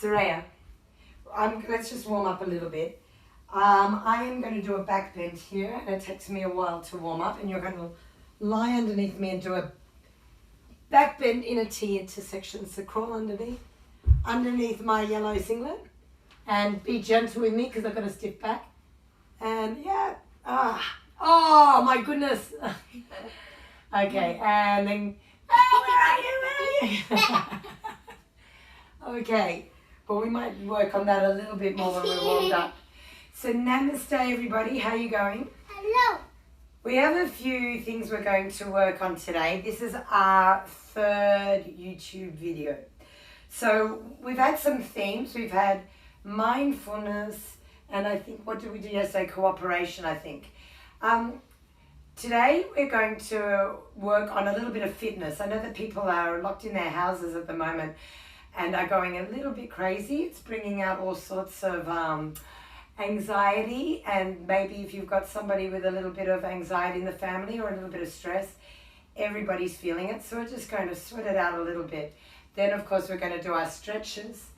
Soraya, let's just warm up a little bit. I am going to do a back bend here, and it takes me a while to warm up, and you're going to lie underneath me and do a back bend in a T intersection. So crawl underneath my yellow singlet, and be gentle with me because I've got a stiff back. And yeah, oh my goodness. Okay, and then, where are you? Okay, but we might work on that a little bit more when we're warmed up. So namaste everybody, how are you going? Hello. We have a few things we're going to work on today. This is our third YouTube video. So we've had some themes. We've had mindfulness, and I think, what did we do yesterday? Cooperation, I think. Today we're going to work on a little bit of fitness. I know that people are locked in their houses at the moment and are going a little bit crazy. It's bringing out all sorts of anxiety, and maybe if you've got somebody with a little bit of anxiety in the family or a little bit of stress, everybody's feeling it. So we're just going to sweat it out a little bit. Then of course we're going to do our stretches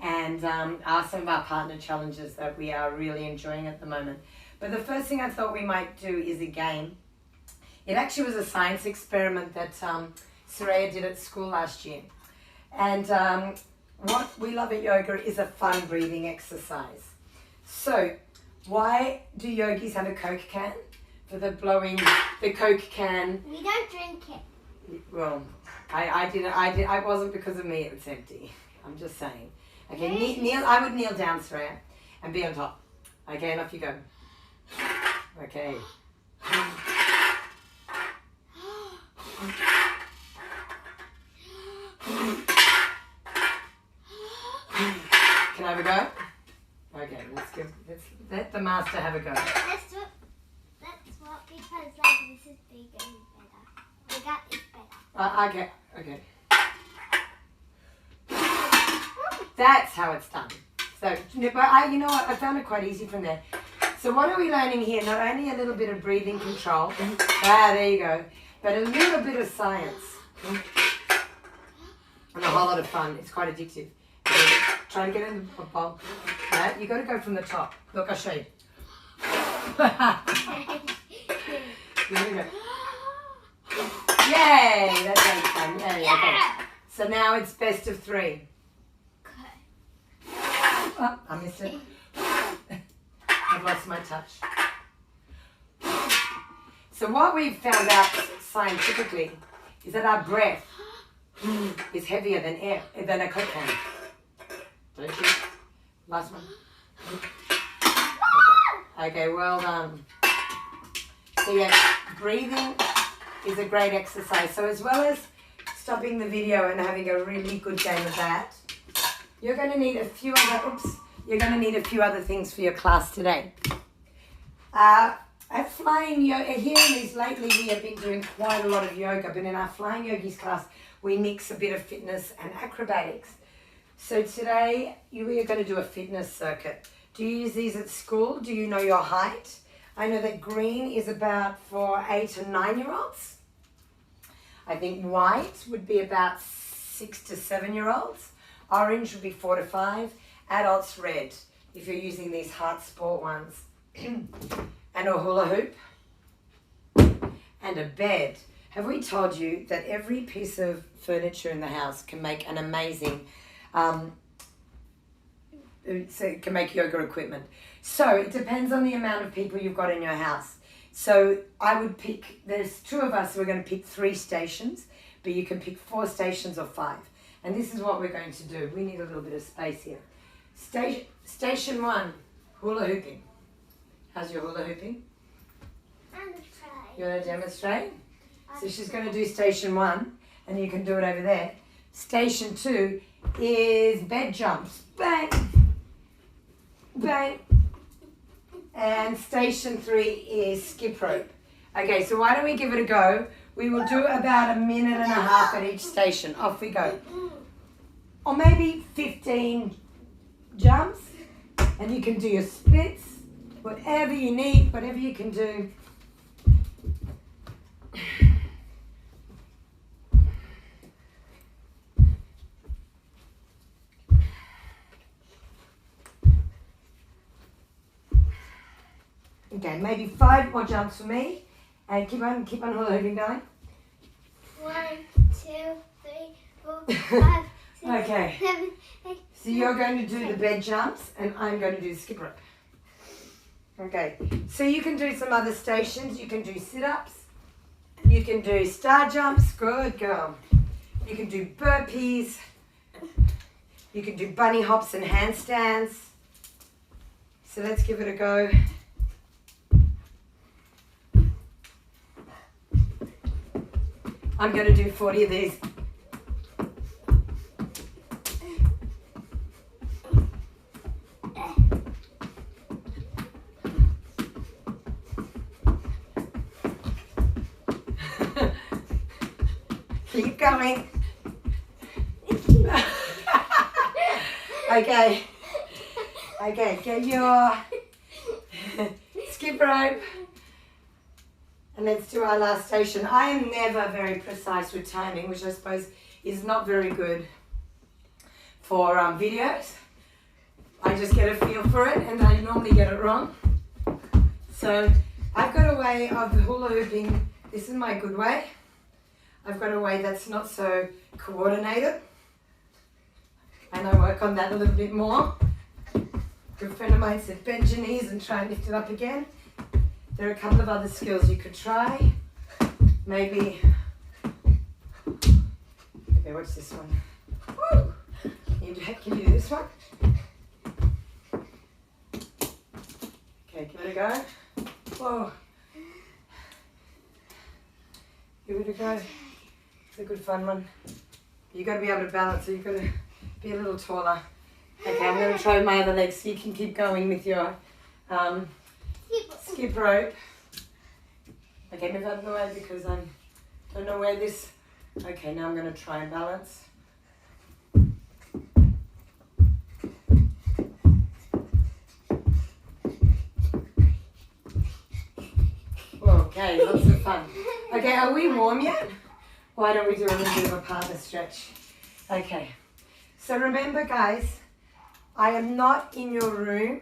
and some of our partner challenges that we are really enjoying at the moment. But the first thing I thought we might do is a game. It actually was a science experiment that Soraya did at school last year. And what we love at yoga is a fun breathing exercise. So why do yogis have a Coke can? For the blowing the Coke can. We don't drink it. Well, I wasn't because of me, it's empty. I'm just saying. Okay, kneel, I would kneel down, Soraya, and be on top. Okay, and off you go. Okay. Can I have a go? Okay, let's let the master have a go. Let's swap because like this is bigger and better. We got this better. Okay. That's how it's done. So, but you know what? I found it quite easy from there. So what are we learning here? Not only a little bit of breathing control. There you go. But a little bit of science. And a whole lot of fun. It's quite addictive. Try to get in the bowl. Right? You got to go from the top. Look, I'll show you. Here we go. Yay! That's how it's done. Yeah. Okay. So now it's best of three. Oh, I missed it. I've lost my touch. So what we've found out scientifically is that our breath is heavier than a Coke can. Don't you? Last one. Okay, well done. So yeah, breathing is a great exercise. So as well as stopping the video and having a really good game of that, you're going to need a few other things for your class today. At Flying Yoga, here in these lately we have been doing quite a lot of yoga, but in our Flying Yogis class we mix a bit of fitness and acrobatics. So today we are going to do a fitness circuit. Do you use these at school? Do you know your height? I know that green is about for 8 and 9-year-olds. I think white would be about 6 to 7-year-olds. Orange would be 4 to 5. Adults red, if you're using these heart sport ones. And a hula hoop. And a bed. Have we told you that every piece of furniture in the house can make an amazing, so it can make yoga equipment. So it depends on the amount of people you've got in your house. So I would pick, there's 2 of us, so we're going to pick 3 stations, but you can pick 4 stations or 5. And this is what we're going to do. We need a little bit of space here. Station 1, hula hooping. How's your hula hooping? You want to demonstrate? So she's going to do station 1, and you can do it over there. Station 2 is bed jumps. Bang! Bang! And station 3 is skip rope. Okay, so why don't we give it a go? We will do about 1.5 minutes at each station. Off we go. Or maybe 15 jumps, and you can do your splits, whatever you need, whatever you can do. Okay, maybe 5 more jumps for me. And keep on hula hooping, darling. 1, 2, 3, 4, 5, 6, Okay. 7, 8. So you're going to do the bed jumps and I'm going to do the skip rope. Okay, so you can do some other stations. You can do sit-ups. You can do star jumps. Good girl. You can do burpees. You can do bunny hops and handstands. So let's give it a go. I'm going to do 40 of these. Keep going. Okay. Okay, get your skip rope. And let's do our last station. I am never very precise with timing, which I suppose is not very good for videos. I just get a feel for it and I normally get it wrong. So I've got a way of hula hooping. This is my good way. I've got a way that's not so coordinated. And I work on that a little bit more. A good friend of mine said bend your knees and try and lift it up again. There are a couple of other skills you could try. Maybe, okay, what's this one? Woo! Can you do this one? Okay, give it a go. Whoa. Give it a go. It's a good fun one. You've got to be able to balance, so you've got to be a little taller. Okay, I'm going to try my other leg so you can keep going with your skip rope. Okay, move out of the way because I don't know where this... Okay, now I'm going to try and balance. Okay, lots of fun. Okay, are we warm yet? Why don't we do a little bit of a partner stretch? Okay, so remember guys, I am not in your room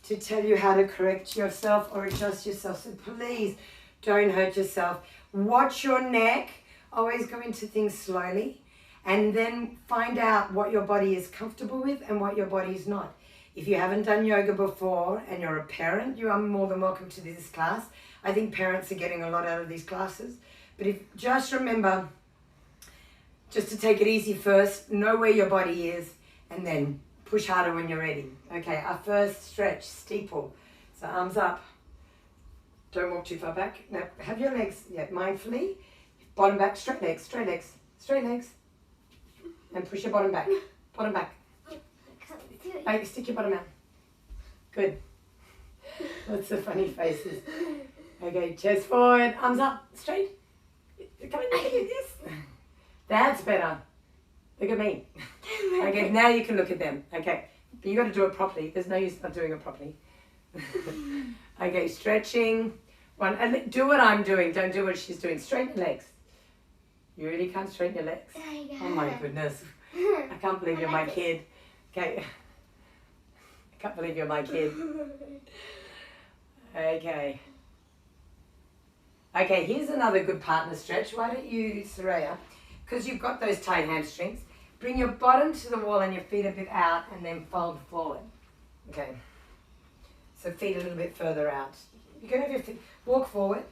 to tell you how to correct yourself or adjust yourself, so please don't hurt yourself. Watch your neck, always go into things slowly, and then find out what your body is comfortable with and what your body is not. If you haven't done yoga before and you're a parent, you are more than welcome to this class. I think parents are getting a lot out of these classes. But just remember, just to take it easy first, know where your body is, and then push harder when you're ready. Okay, our first stretch, steeple. So arms up. Don't walk too far back. Now have your legs, mindfully. Bottom back, straight legs, straight legs, straight legs. And push your bottom back, bottom back. Right, stick your bottom out. Good. Lots of funny faces. Okay, chest forward, arms up, straight. Come on, look at this. That's better. Look at me. Okay, now you can look at them. Okay, but you got to do it properly. There's no use not doing it properly. Okay, stretching. One, and do what I'm doing. Don't do what she's doing. Straighten your legs. You really can't straighten your legs? Oh my goodness. I can't believe you're my kid. Okay. I can't believe you're my kid. Okay. Okay, here's another good partner stretch. Why don't you, Soraya, because you've got those tight hamstrings, bring your bottom to the wall and your feet a bit out and then fold forward. Okay. So feet a little bit further out. You're going to have your feet, walk forward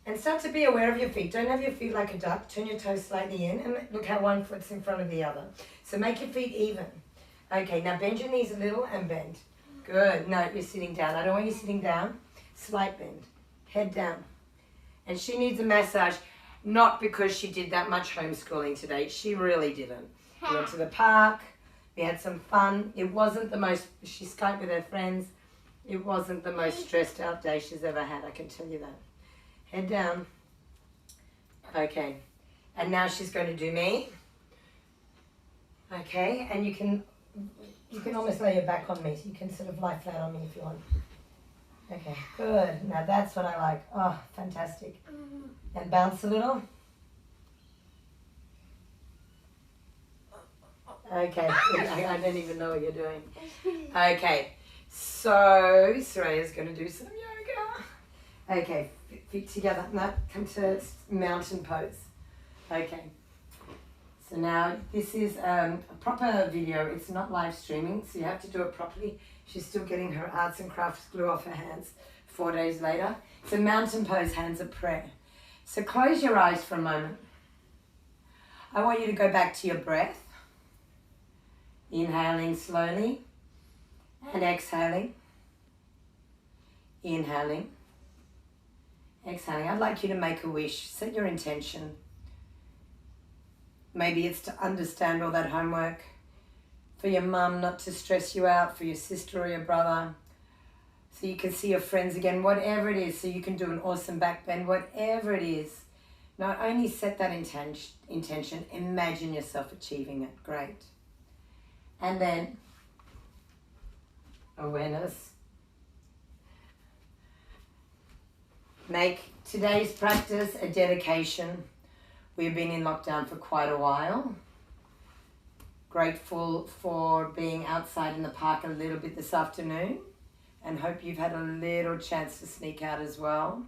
and start to be aware of your feet. Don't have your feet like a duck. Turn your toes slightly in and look how one foot's in front of the other. So make your feet even. Okay, now bend your knees a little and bend. Good. No, you're sitting down. I don't want you sitting down. Slight bend. Head down. And she needs a massage, not because she did that much homeschooling today. She really didn't. We went to the park. We had some fun. It wasn't the most, she Skyped with her friends. It wasn't the most stressed out day she's ever had, I can tell you that. Head down. Okay. And now she's going to do me. Okay, and you can almost lay your back on me, so you can sort of lie flat on me if you want. Okay, good. Now that's what I like. Oh, fantastic. And bounce a little. Okay, I don't even know what you're doing. Okay, so Soraya's going to do some yoga. Okay, feet together. Now come to mountain pose. Okay. So now this is a proper video. It's not live streaming, so you have to do it properly. She's still getting her arts and crafts glue off her hands 4 days later. So mountain pose, hands of prayer. So close your eyes for a moment. I want you to go back to your breath. Inhaling slowly and exhaling. Inhaling. Exhaling. I'd like you to make a wish. Set your intention. Maybe it's to understand all that homework, for your mum not to stress you out, for your sister or your brother, so you can see your friends again, whatever it is, so you can do an awesome back bend, whatever it is. Not only set that intention, imagine yourself achieving it. Great. And then awareness. Make today's practice a dedication. We've been in lockdown for quite a while. Grateful for being outside in the park a little bit this afternoon, and hope you've had a little chance to sneak out as well.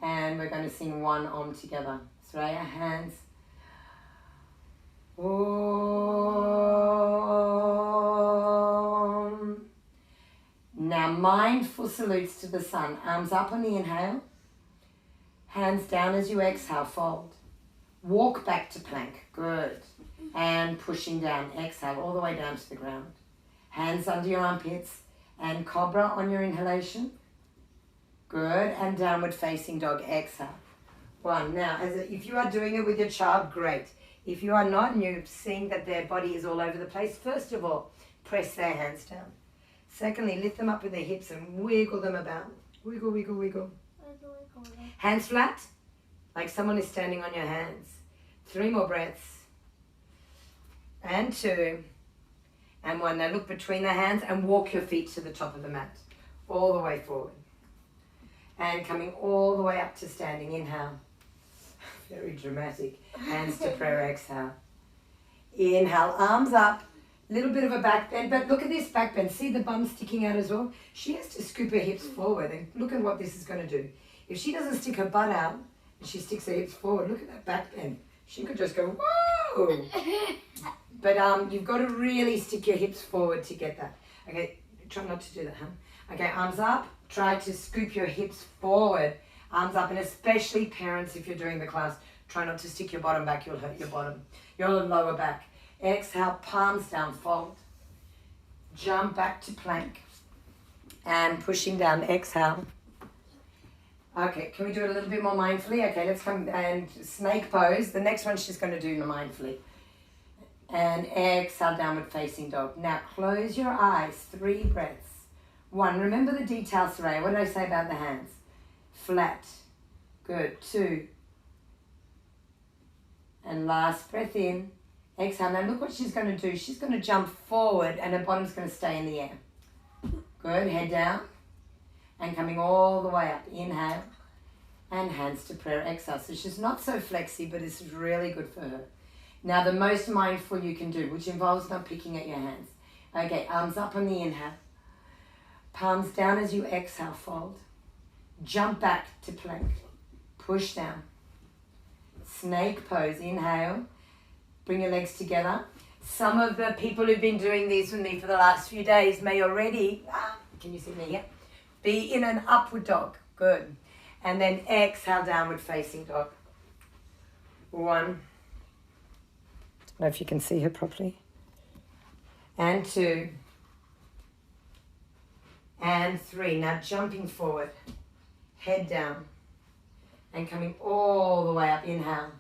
And we're going to sing one Om together. So raise your hands. Om. Now mindful salutes to the sun. Arms up on the inhale. Hands down as you exhale, fold. Walk back to plank. Good. And pushing down. Exhale all the way down to the ground. Hands under your armpits. And cobra on your inhalation. Good. And downward facing dog. Exhale. One. Now, if you are doing it with your child, great. If you are not and you're seeing that their body is all over the place, first of all, press their hands down. Secondly, lift them up with their hips and wiggle them about. Wiggle, wiggle, wiggle. Hands flat, like someone is standing on your hands. 3 more breaths. And 2. And 1. Now look between the hands and walk your feet to the top of the mat. All the way forward. And coming all the way up to standing. Inhale. Very dramatic. Hands to prayer. Exhale. Inhale. Arms up. Little bit of a back bend. But look at this back bend. See the bum sticking out as well? She has to scoop her hips forward. And look at what this is going to do. If she doesn't stick her butt out and she sticks her hips forward, look at that back bend. She could just go, whoa! But you've got to really stick your hips forward to get that. Okay, try not to do that, huh? Okay, arms up. Try to scoop your hips forward. Arms up, and especially parents, if you're doing the class, try not to stick your bottom back. You'll hurt your bottom, your lower back. Exhale, palms down, fold. Jump back to plank. And pushing down, exhale. Okay, can we do it a little bit more mindfully? Okay, let's come and snake pose. The next one she's going to do mindfully. And exhale, downward facing dog. Now close your eyes, 3 breaths. 1, remember the details, Soraya. What did I say about the hands? Flat. Good. 2. And last breath in. Exhale. Now look what she's going to do. She's going to jump forward and her bottom's going to stay in the air. Good. Head down. And coming all the way up. Inhale. And hands to prayer. Exhale. So she's not so flexy, but this is really good for her. Now the most mindful you can do, which involves not picking at your hands. Okay, arms up on the inhale. Palms down as you exhale, fold. Jump back to plank. Push down. Snake pose. Inhale. Bring your legs together. Some of the people who've been doing these with me for the last few days may already, can you see me here? Be in an upward dog. Good. And then exhale, downward facing dog. 1. I don't know if you can see her properly. And 2. And 3. Now jumping forward. Head down. And coming all the way up. Inhale.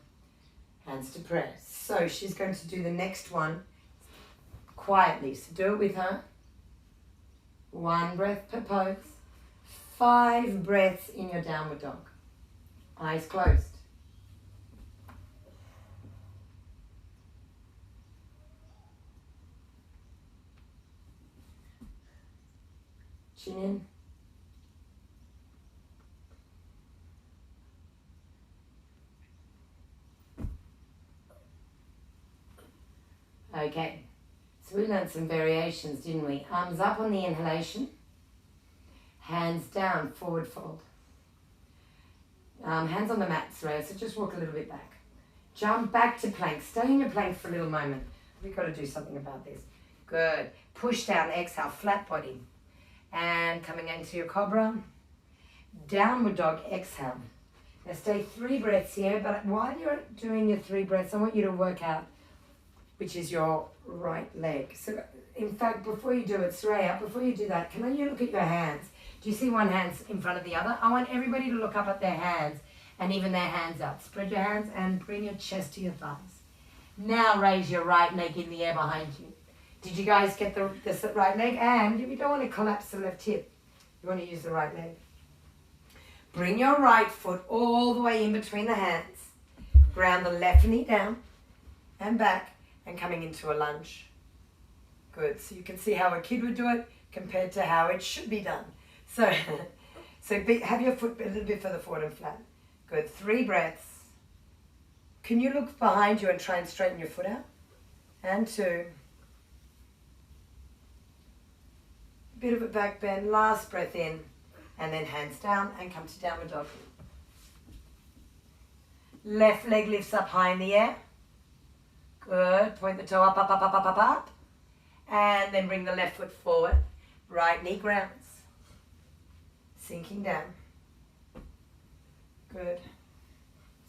Hands to prayer. So she's going to do the next one quietly. So do it with her. 1 breath per pose. 5 breaths in your downward dog. Eyes closed. Chin in. Okay, so we learned some variations, didn't we? Arms up on the inhalation. Hands down, forward fold. Hands on the mat, Saraya, so just walk a little bit back. Jump back to plank. Stay in your plank for a little moment. We've got to do something about this. Good. Push down, exhale, flat body. And coming into your cobra. Downward dog, exhale. Now stay 3 breaths here, but while you're doing your 3 breaths, I want you to work out which is your right leg. So in fact, before you do it, Saraya, before you do that, can you look at your hands? Do you see one hand's in front of the other? I want everybody to look up at their hands and even their hands up. Spread your hands and bring your chest to your thighs. Now raise your right leg in the air behind you. Did you guys get the right leg? And you don't want to collapse the left hip. You want to use the right leg. Bring your right foot all the way in between the hands. Ground the left knee down and back and coming into a lunge. Good. So you can see how a kid would do it compared to how it should be done. So have your foot a little bit further forward and flat. Good. 3 breaths. Can you look behind you and try and straighten your foot out? And 2. Bit of a back bend. Last breath in. And then hands down and come to downward dog. Left leg lifts up high in the air. Good. Point the toe up, up, up, up, up, up, up. And then bring the left foot forward. Right knee grounds. Sinking down. Good.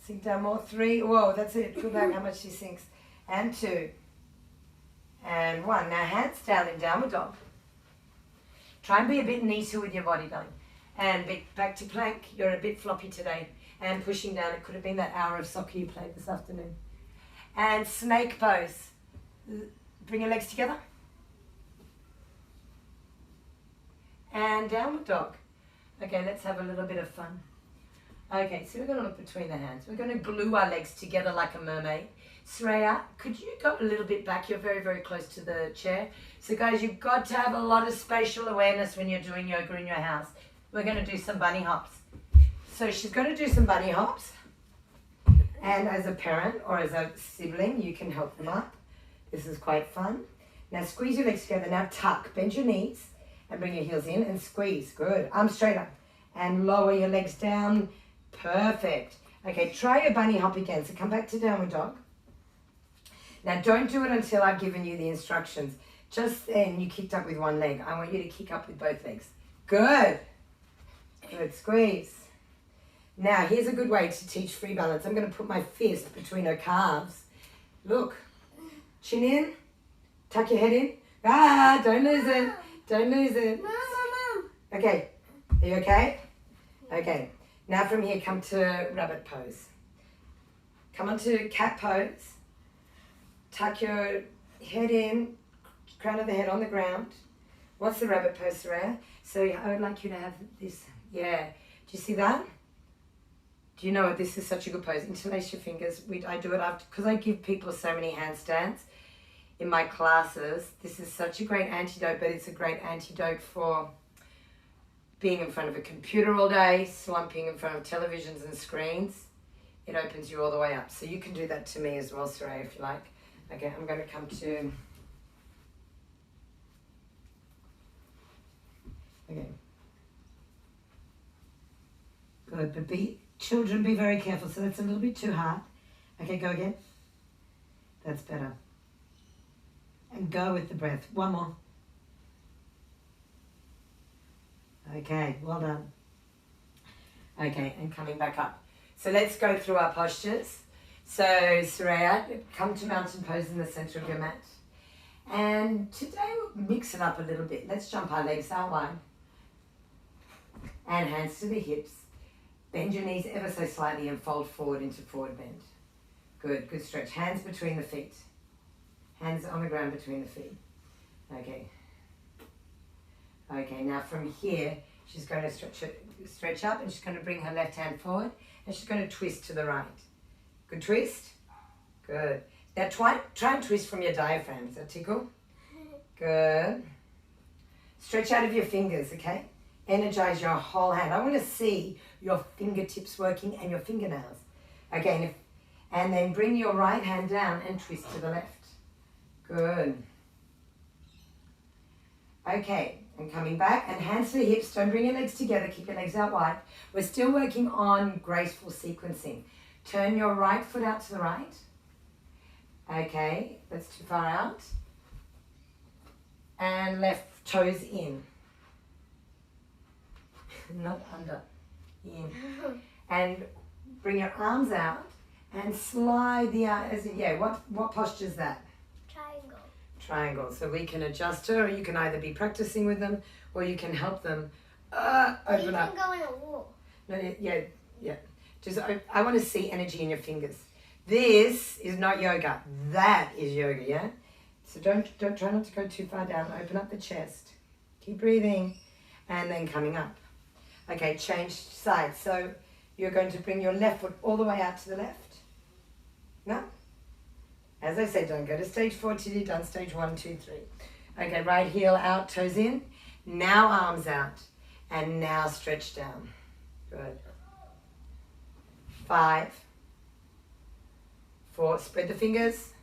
Sink down more. 3. Whoa, that's it. Go back how much she sinks. And 2. And 1. Now hands down in downward dog. Try and be a bit neater with your body, darling. And back to plank. You're a bit floppy today. And pushing down. It could have been that hour of soccer you played this afternoon. And snake pose. Bring your legs together. And downward dog. Okay, let's have a little bit of fun. Okay, so we're going to look between the hands. We're going to glue our legs together like a mermaid. Saraya, could you go a little bit back? You're very, very close to the chair. So guys, you've got to have a lot of spatial awareness when you're doing yoga in your house. We're going to do some bunny hops. So she's going to do some bunny hops. And as a parent or as a sibling, you can help them up. This is quite fun. Now squeeze your legs together. Now tuck, bend your knees and bring your heels in and squeeze. Good. Arms straight up. And lower your legs down. Perfect. Okay, try your bunny hop again. So come back to downward dog. Now don't do it until I've given you the instructions. Just then you kicked up with one leg. I want you to kick up with both legs. Good. Good. Squeeze. Now here's a good way to teach free balance. I'm going to put my fist between her calves. Look. Chin in. Tuck your head in. Ah, don't lose it. Don't lose it. Mom. Okay. Are you okay? Okay. Now from here, come to rabbit pose. Come on to cat pose. Tuck your head in, crown of the head on the ground. What's the rabbit pose, Saraya? So I would like you to have this. Yeah. Do you see that? Do you know what? This is such a good pose. Interlace your fingers. I do it after, because I give people so many handstands in my classes. This is such a great antidote, but it's a great antidote for being in front of a computer all day, slumping in front of televisions and screens. It opens you all the way up. So you can do that to me as well, Saraya, if you like. Okay, I'm going to come to... Okay. Good, but children, be very careful. So that's a little bit too hard. Okay, go again. That's better. And go with the breath. One more. Okay, well done. Okay, and coming back up. So let's go through our postures. So Saraya, come to mountain pose in the center of your mat. And today we'll mix it up a little bit. Let's jump our legs out wide. And hands to the hips. Bend your knees ever so slightly and fold forward into forward bend. Good, good stretch. Hands between the feet. Hands on the ground between the feet. Okay. Okay, now from here, she's going to stretch up and she's going to bring her left hand forward and she's going to twist to the right. Good twist. Good. Now try and twist from your diaphragm. Does that tickle? Good. Stretch out of your fingers, okay? Energize your whole hand. I want to see your fingertips working and your fingernails. Okay, and then bring your right hand down and twist to the left. Good. Okay, And coming back, and hands to the hips. Don't bring your legs together. Keep your legs out wide. We're still working on graceful sequencing. Turn your right foot out to the right. Okay, that's too far out. And left toes in. Not under. In. And bring your arms out and slide the arms. What posture is that? Triangle. So we can adjust her, or you can either be practicing with them, or you can help them open up. You can go in a wall. No, yeah. Just I want to see energy in your fingers. This is not yoga. That is yoga, yeah? So don't try not to go too far down. Open up the chest. Keep breathing. And then coming up. Okay, change sides. So you're going to bring your left foot all the way out to the left. No? As I said, don't go to stage 4 till you've done stage 1, 2, 3. Okay, right heel out, toes in. Now arms out. And now stretch down. Good. 5, 4, spread the fingers.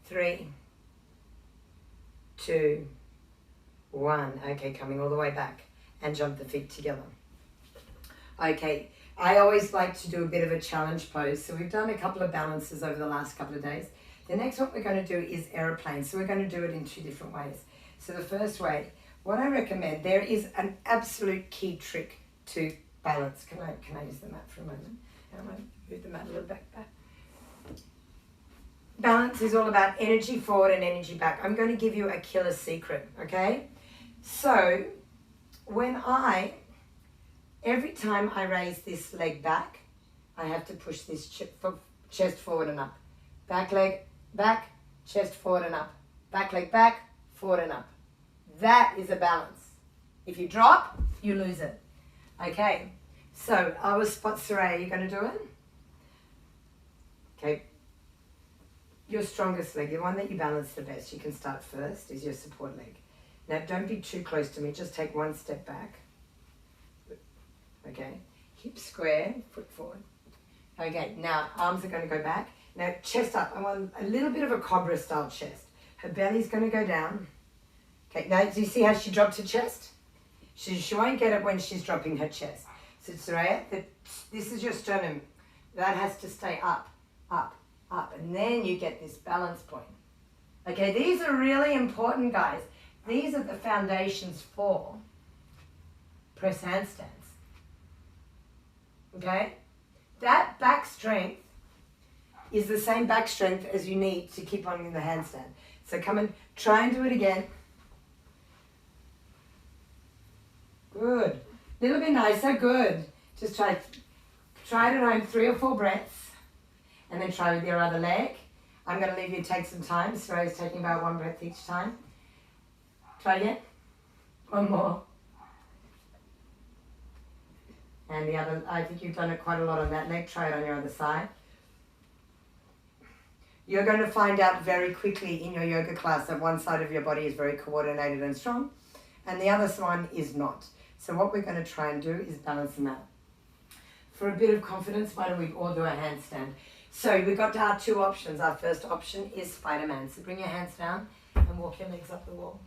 3, 2, 1. Okay, coming all the way back. And jump the feet together. Okay, I always like to do a bit of a challenge pose. So we've done a couple of balances over the last couple of days. The next one we're going to do is aeroplane. So we're going to do it in 2 different ways. So the first way, what I recommend, there is an absolute key trick to balance. Can I use the mat for a moment? I want to move the mat a little back. Balance is all about energy forward and energy back. I'm going to give you a killer secret, okay? So every time I raise this leg back, I have to push this chest forward and up. Back leg, back, chest forward and up. Back leg back, forward and up. That is a balance. If you drop, you lose it. Okay, so I will spot Soraya. Are you going to do it? Okay. Your strongest leg, the one that you balance the best, you can start first, is your support leg. Now, don't be too close to me. Just take 1 step back. Okay. Hip square, foot forward. Okay, now arms are going to go back. Now, chest up. I want a little bit of a cobra style chest. Her belly's going to go down. Okay, now do you see how she dropped her chest? She won't get it when she's dropping her chest. So, Soraya, this is your sternum. That has to stay up, up, up. And then you get this balance point. Okay, these are really important, guys. These are the foundations for press handstands. Okay? That back strength is the same back strength as you need to keep on in the handstand. So come and try and do it again. Good. Little bit nicer, good. Just try it at home, 3 or 4 breaths. And then try with your other leg. I'm going to leave you take some time. Soraya's taking about 1 breath each time. Try again. 1 more. And the other, I think you've done it quite a lot on that leg. Try it on your other side. You're going to find out very quickly in your yoga class that one side of your body is very coordinated and strong, and the other one is not. So what we're going to try and do is balance them out. For a bit of confidence, why don't we all do a handstand? So we've got our 2 options. Our first option is Spider-Man. So bring your hands down and walk your legs up the wall.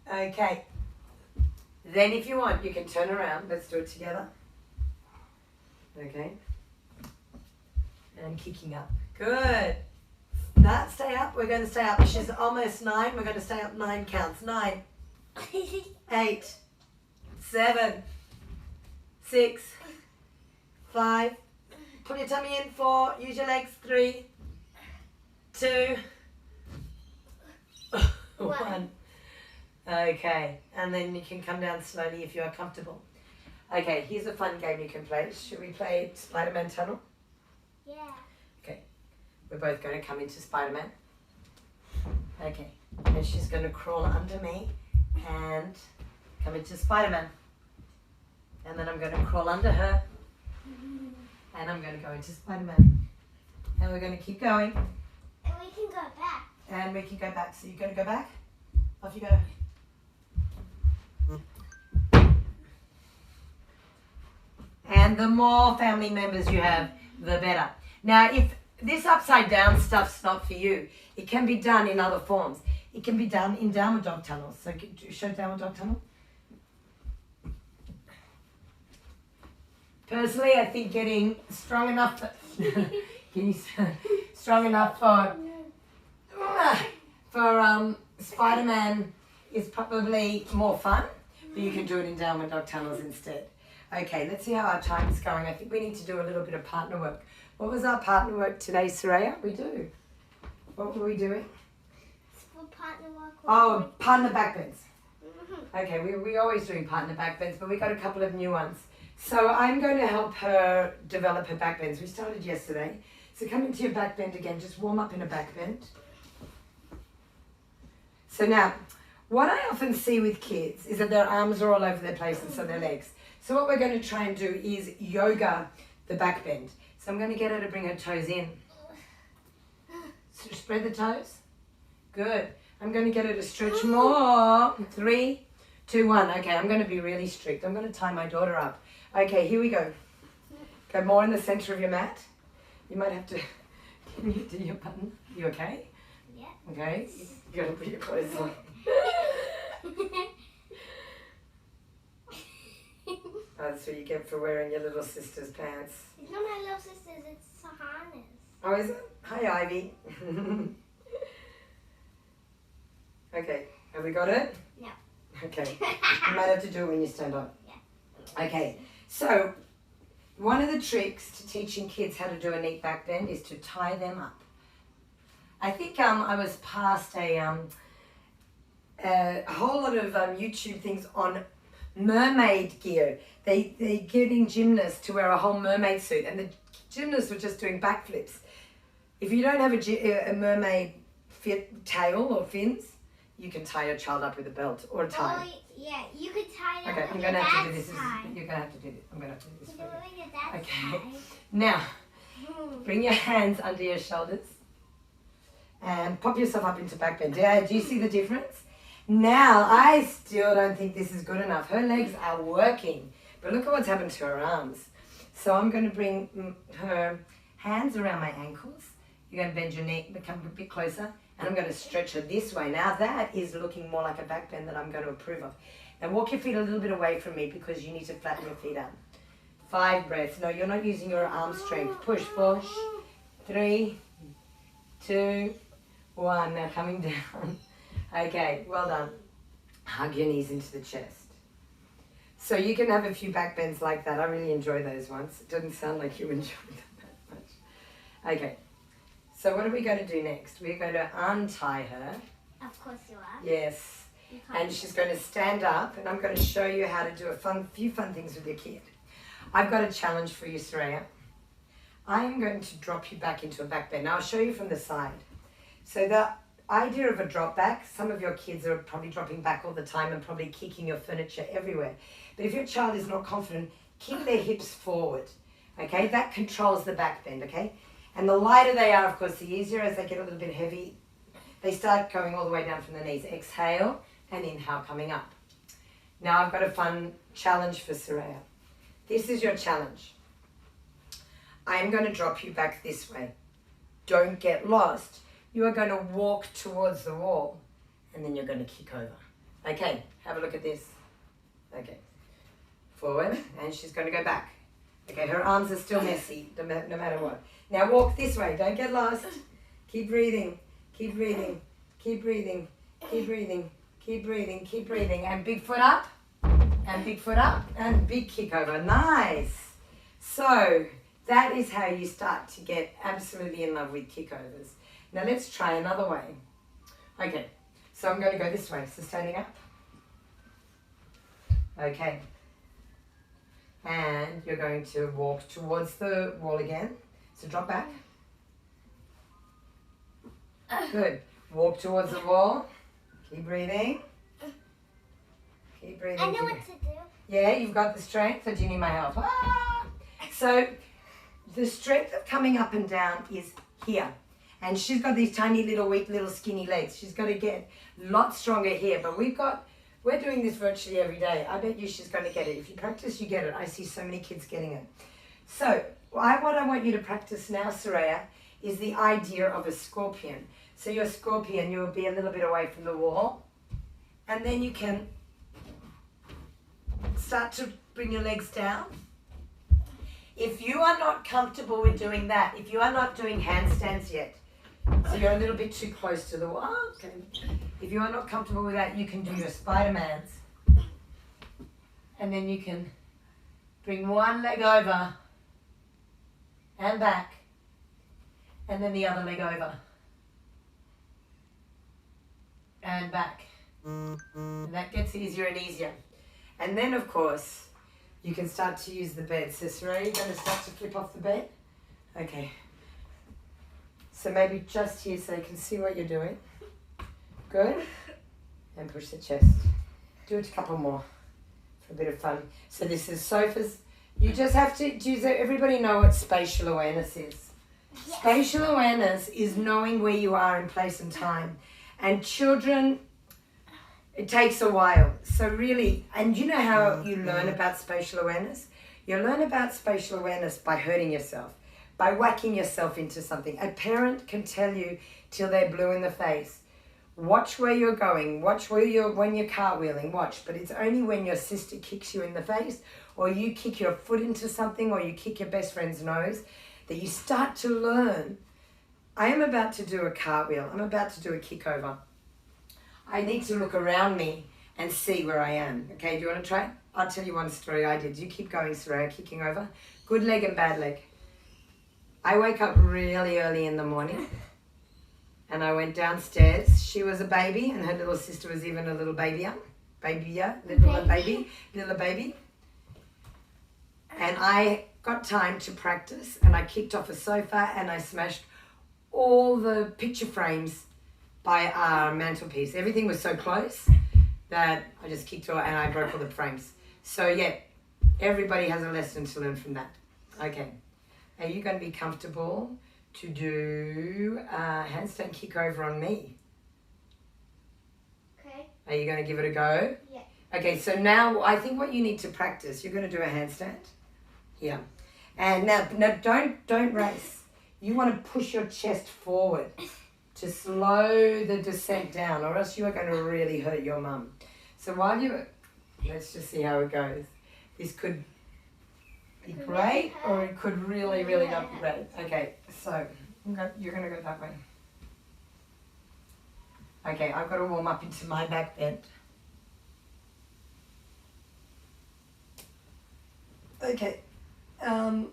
Okay. Then if you want, you can turn around. Let's do it together. Okay. And kicking up. Good. Now stay up. We're going to stay up. She's almost 9. We're going to stay up 9 counts. 9, 8, 7, 6, 5. Pull your tummy in. 4. Use your legs. 3, 2, 1. Okay. And then you can come down slowly if you are comfortable. Okay. Here's a fun game you can play. Should we play Spider-Man Tunnel? Yeah. Okay, we're both going to come into Spider-Man. Okay, and she's going to crawl under me and come into Spider-Man. And then I'm going to crawl under her and I'm going to go into Spider-Man. And we're going to keep going. And we can go back. And we can go back. So you're going to go back? Off you go. And the more family members you have, the better. Now, if this upside down stuff's not for you, it can be done in other forms. It can be done in downward dog tunnels. So show downward dog tunnel. Personally, I think getting strong enough strong enough for Spider-Man is probably more fun, but you can do it in downward dog tunnels instead. Okay, let's see how our time is going. I think we need to do a little bit of partner work. What was our partner work today, Soraya? We do. What were we doing? For partner work. Oh, partner backbends. Okay, we're always doing partner backbends, but we got a couple of new ones. So I'm going to help her develop her backbends. We started yesterday. So come into your backbend again. Just warm up in a backbend. So now, what I often see with kids is that their arms are all over their place and so their legs. So what we're going to try and do is yoga the backbend. So I'm going to get her to bring her toes in. So spread the toes. Good. I'm going to get her to stretch more. 3, 2, 1. Okay, I'm going to be really strict. I'm going to tie my daughter up. Okay, here we go. Go more in the center of your mat. You might have to can you do your button. You okay? Yeah. Okay. You got to put your clothes on. That's what you get for wearing your little sister's pants. It's not my little sister's, it's a harness. Oh, is it? Hi, Ivy. Okay, have we got it? No. Okay. You might have to do it when you stand up. Yeah. Okay, so one of the tricks to teaching kids how to do a neat back bend is to tie them up. I think I was past a whole lot of YouTube things on mermaid gear. They're getting gymnasts to wear a whole mermaid suit, and the gymnasts were just doing backflips. If you don't have a mermaid tail or fins, you can tie your child up with a belt or a tie. Oh, yeah, you could tie them Okay, with I'm your going to have to do dad's this. tie. You're going to have to do this. I'm going to have to do this You for can do you. it with your dad's Okay. Now, bring your hands under your shoulders and pop yourself up into back bend. Yeah, do you see the difference? Now, I still don't think this is good enough. Her legs are working, but look at what's happened to her arms. So I'm going to bring her hands around my ankles. You're going to bend your knee, become a bit closer, and I'm going to stretch her this way. Now that is looking more like a back bend that I'm going to approve of. Now walk your feet a little bit away from me because you need to flatten your feet out. 5 breaths. No, you're not using your arm strength. Push, push. 3, 2, 1. Now coming down. Okay, well done. Hug your knees into the chest. So you can have a few back bends like that. I really enjoy those ones. It doesn't sound like you enjoy them that much. Okay, so what are we going to do next? We're going to untie her. Of course you are. Yes. And she's going to stand up, and I'm going to show you how to do a few fun things with your kid. I've got a challenge for you, Soraya. I am going to drop you back into a back bend. Now I'll show you from the side. So the idea of a drop back, some of your kids are probably dropping back all the time and probably kicking your furniture everywhere. But if your child is not confident, kick their hips forward, okay? That controls the back bend, okay? And the lighter they are, of course, the easier. As they get a little bit heavy, they start going all the way down from the knees. Exhale and inhale coming up. Now I've got a fun challenge for Soraya. This is your challenge. I'm going to drop you back this way. Don't get lost. You are going to walk towards the wall and then you're going to kick over. Okay, have a look at this. Okay, forward, and she's going to go back. Okay, her arms are still messy no matter what. Now walk this way, don't get lost. Keep breathing, keep breathing, keep breathing, keep breathing, keep breathing, keep breathing. And big foot up, and big foot up, and big kick over. Nice. So that is how you start to get absolutely in love with kickovers. Now let's try another way. Okay, so I'm going to go this way. So standing up. Okay. And you're going to walk towards the wall again. So drop back. Good. Walk towards the wall. Keep breathing. Keep breathing. I know what to do. Yeah, you've got the strength, or do you need my help? Ah! So the strength of coming up and down is here. And she's got these tiny little weak little skinny legs. She's got to get a lot stronger here. But we're doing this virtually every day. I bet you she's going to get it. If you practice, you get it. I see so many kids getting it. So what I want you to practice now, Soraya, is the idea of a scorpion. So your scorpion, you'll be a little bit away from the wall. And then you can start to bring your legs down. If you are not comfortable with doing that, if you are not doing handstands yet, so you're a little bit too close to the wall. Okay. If you are not comfortable with that, you can do your Spider-Mans. And then you can bring one leg over and back. And then the other leg over. And back. And that gets easier and easier. And then, of course, you can start to use the bed. So, Sarah, you're going to start to flip off the bed? Okay. So maybe just here so you can see what you're doing. Good. And push the chest. Do it a couple more for a bit of fun. So this is sofas. You just have to, everybody know what spatial awareness is? Yes. Spatial awareness is knowing where you are in place and time. And children, it takes a while. So really, and you know how you learn about spatial awareness? You learn about spatial awareness by hurting yourself, by whacking yourself into something. A parent can tell you till they're blue in the face, watch where you're going, watch when you're cartwheeling, watch. But it's only when your sister kicks you in the face, or you kick your foot into something, or you kick your best friend's nose, that you start to learn, I am about to do a cartwheel, I'm about to do a kick over. I need to look around me and see where I am. Okay, do you want to try it? I'll tell you one story I did. You keep going, Soraya, kicking over. Good leg and bad leg. I wake up really early in the morning and I went downstairs. She was a baby and her little sister was even a little baby. Little baby. And I got time to practice and I kicked off a sofa and I smashed all the picture frames by our mantelpiece. Everything was so close that I just kicked off and I broke all the frames. So yeah, everybody has a lesson to learn from that. Okay, are you going to be comfortable to do a handstand kick over on me? Okay. Are you going to give it a go? Yeah. Okay, so now I think what you need to practice, you're going to do a handstand. Yeah. And now don't race. You want to push your chest forward to slow the descent down, or else you are going to really hurt your mum. So while let's just see how it goes. This could be great, or it could really, really not be great. Okay, so you're going to go that way. Okay, I've got to warm up into my back bend. Okay,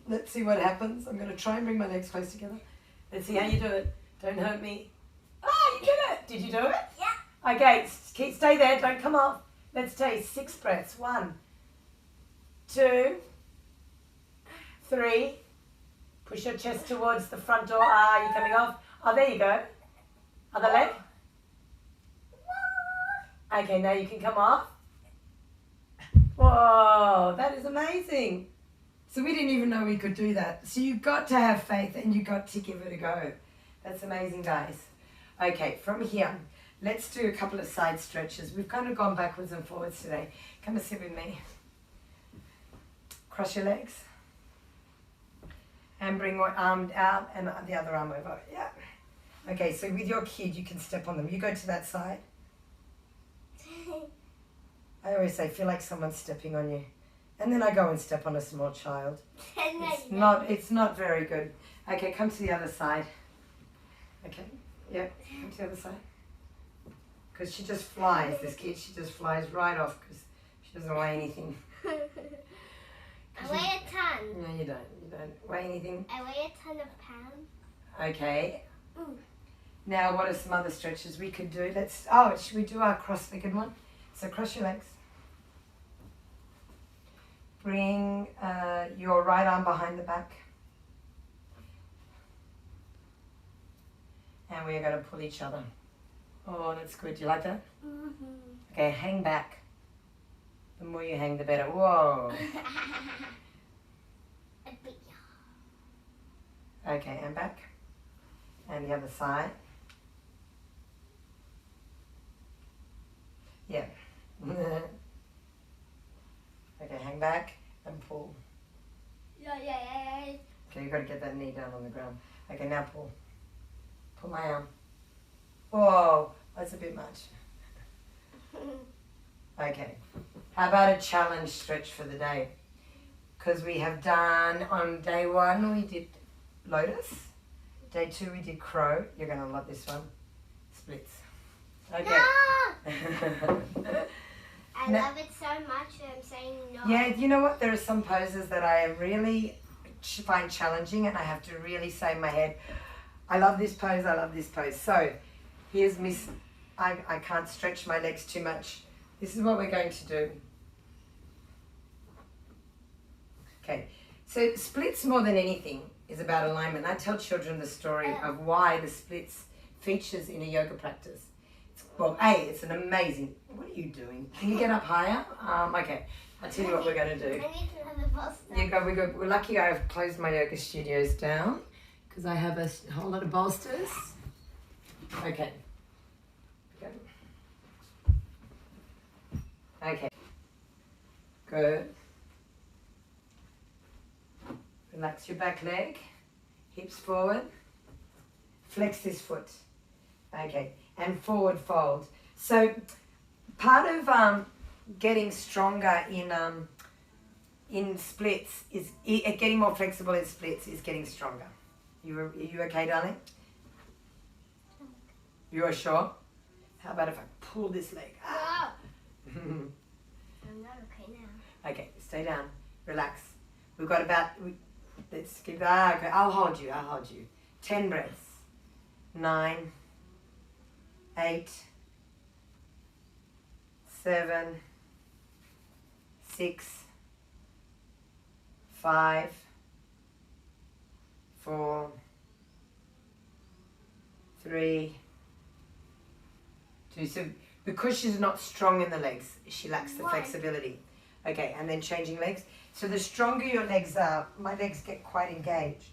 let's see what happens. I'm going to try and bring my legs close together. Let's see how you do it. Don't hurt me. Oh, you did it. Did you do it? Yeah. Okay, stay there. Don't come off. Let's take 6 breaths. 1, 2, 3. Push your chest towards the front door. Ah, you're coming off. Oh, there you go. Other leg. Okay, now you can come off. Whoa, that is amazing. So we didn't even know we could do that. So you've got to have faith and you've got to give it a go. That's amazing, guys. Okay, from here, let's do a couple of side stretches. We've kind of gone backwards and forwards today. Come and sit with me. Cross your legs. And bring one arm out and the other arm over. Yeah. Okay, so with your kid, you can step on them. You go to that side. I always say, feel like someone's stepping on you. And then I go and step on a small child. It's not very good. Okay, come to the other side. Okay, yeah, come to the other side. Because she just flies, this kid, she just flies right off because she doesn't weigh anything. I weigh a ton. No, you don't. You don't weigh anything. I weigh a ton of pounds. Okay. Ooh. Now, what are some other stretches we could do? Should we do our cross-legged one? So cross your legs. Bring your right arm behind the back. And we are going to pull each other. Oh, that's good. Do you like that? Mm-hmm. Okay, hang back. The more you hang, the better. Whoa. Okay, and back. And the other side. Yeah. Okay, hang back and pull. Yeah. Okay, you've got to get that knee down on the ground. Okay, now pull. Pull my arm. Whoa, that's a bit much. Okay. How about a challenge stretch for the day? Because we have done, on day 1 we did lotus. Day 2 we did crow. You're going to love this one. Splits. Okay. No! I No. love it so much that I'm saying no. Yeah, you know what? There are some poses that I really find challenging and I have to really say in my head, I love this pose, I love this pose. So, here's Miss, I can't stretch my legs too much. This is what we're going to do. Okay, so splits more than anything is about alignment. I tell children the story of why the splits features in a yoga practice. Well, it's an amazing, what are you doing? Can you get up higher? Okay, I'll tell you what we're going to do. I need to have the bolster. We're lucky I've closed my yoga studios down because I have a whole lot of bolsters. Okay. Okay. Good. Relax your back leg, hips forward. Flex this foot. Okay, and forward fold. So part of getting stronger in splits is getting more flexible in splits is getting stronger. Are you okay, darling? You are sure? How about if I pull this leg? Ah. I'm not okay now. Okay, stay down. Relax. We've got about. Let's give. Okay. I'll hold you. 10 breaths. 9, 8, 7, 6, 5, 4, 3, 2. So because she's not strong in the legs, she lacks the flexibility. Okay, and then changing legs. So the stronger your legs are, my legs get quite engaged,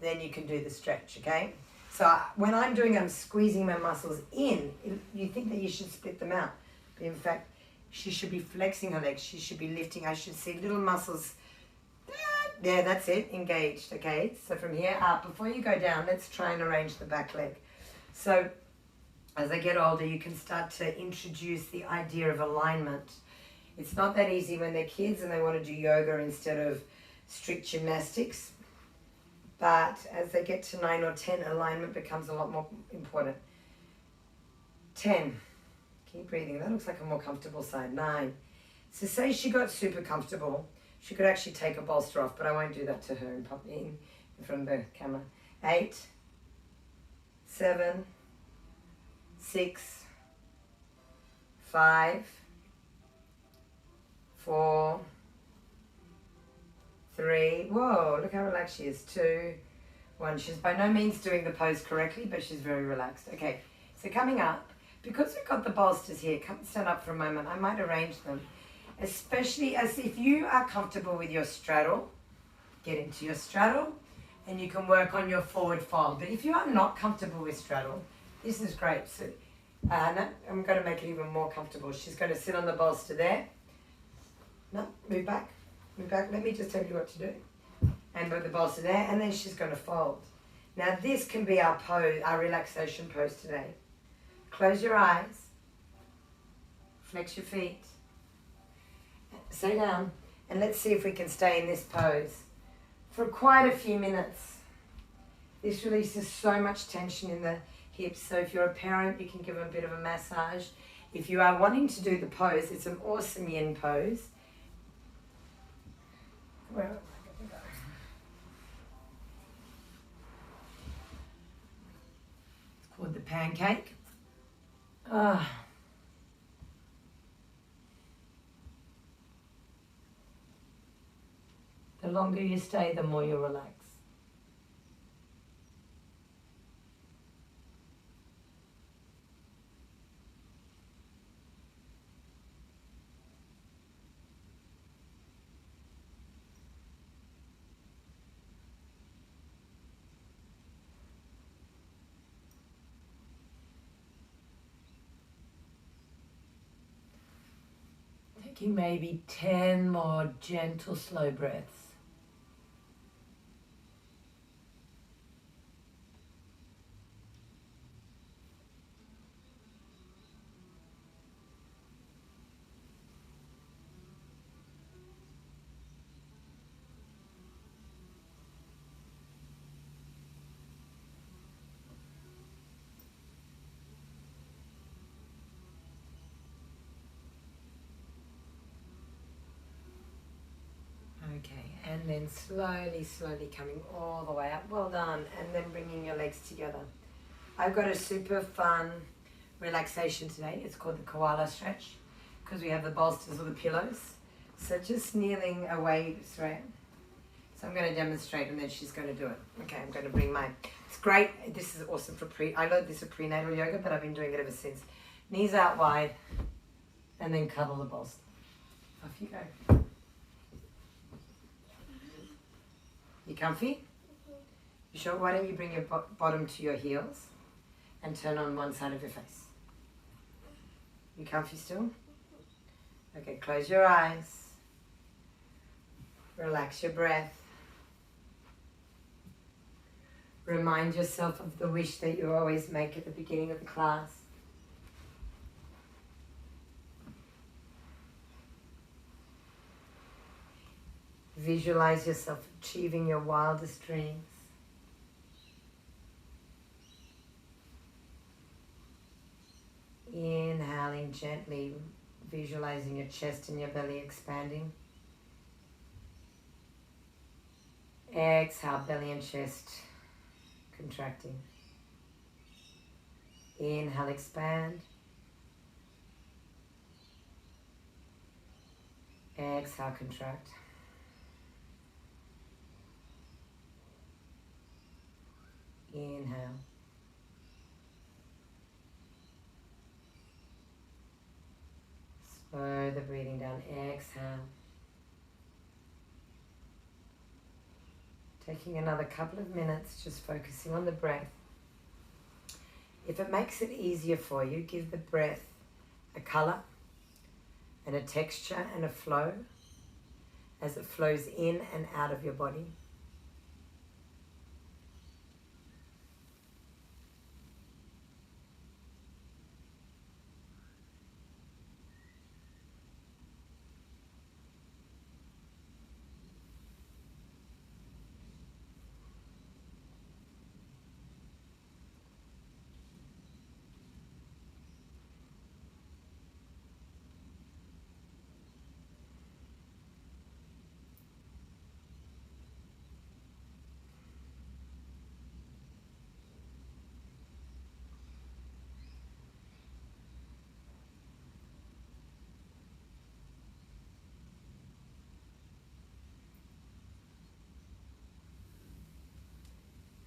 then you can do the stretch, okay? So when I'm doing, I'm squeezing my muscles in. You think that you should split them out. But in fact, she should be flexing her legs. She should be lifting. I should see little muscles. There, that's it, engaged, okay? So from here up, before you go down, let's try and arrange the back leg. So as they get older, you can start to introduce the idea of alignment. It's not that easy when they're kids and they want to do yoga instead of strict gymnastics. But as they get to 9 or 10, alignment becomes a lot more important. 10. Keep breathing. That looks like a more comfortable side. 9. So say she got super comfortable. She could actually take a bolster off, but I won't do that to her in front of the camera. 8, 7, 6, 5, 4, 3, whoa, look how relaxed she is. 2, 1. She's by no means doing the pose correctly, but she's very relaxed. Okay, so coming up, because we've got the bolsters here, come stand up for a moment. I might arrange them, especially as if you are comfortable with your straddle, get into your straddle, and you can work on your forward fold. But if you are not comfortable with straddle, this is great. So no, I'm going to make it even more comfortable. She's going to sit on the bolster there. No, move back. Move back. Let me just tell you what to do. And put the bolster there, and then she's going to fold. Now this can be our pose, our relaxation pose today. Close your eyes. Flex your feet. Stay down. And let's see if we can stay in this pose for quite a few minutes. This releases so much tension in the hips. So if you're a parent, you can give them a bit of a massage. If you are wanting to do the pose, it's an awesome yin pose. Where am I going to go? It's called the pancake. The longer you stay, the more you relax. Taking maybe 10 more gentle, slow breaths. And then slowly, slowly coming all the way up. Well done. And then bringing your legs together. I've got a super fun relaxation today. It's called the koala stretch because we have the bolsters or the pillows. So just kneeling away straight. So I'm going to demonstrate and then she's going to do it. Okay, I'm going to bring mine. It's great. This is awesome for I learned this for prenatal yoga, but I've been doing it ever since. Knees out wide and then cuddle the bolster. Off you go. You comfy? You sure? Why don't you bring your bottom to your heels and turn on one side of your face? You comfy still? Okay, close your eyes. Relax your breath. Remind yourself of the wish that you always make at the beginning of the class. Visualize yourself achieving your wildest dreams. Inhaling gently, visualizing your chest and your belly expanding. Exhale, belly and chest contracting. Inhale, expand. Exhale, contract. Inhale. Slow the breathing down. Exhale. Taking another couple of minutes, just focusing on the breath. If it makes it easier for you, give the breath a color and a texture and a flow as it flows in and out of your body.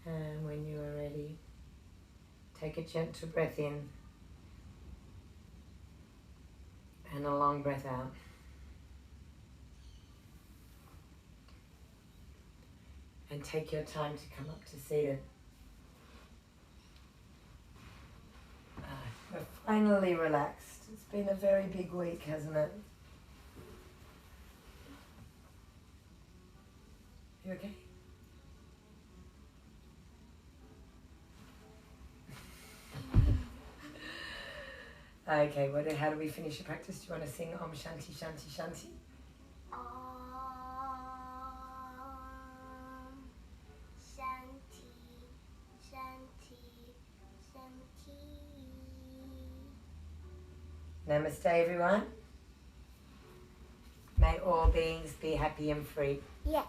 And when you are ready, take a gentle breath in and a long breath out. And take your time to come up to seated. We're finally relaxed. It's been a very big week, hasn't it? You okay? Okay, how do we finish the practice? Do you want to sing Om Shanti Shanti Shanti? Om Shanti Shanti Shanti. Namaste, everyone. May all beings be happy and free. Yeah.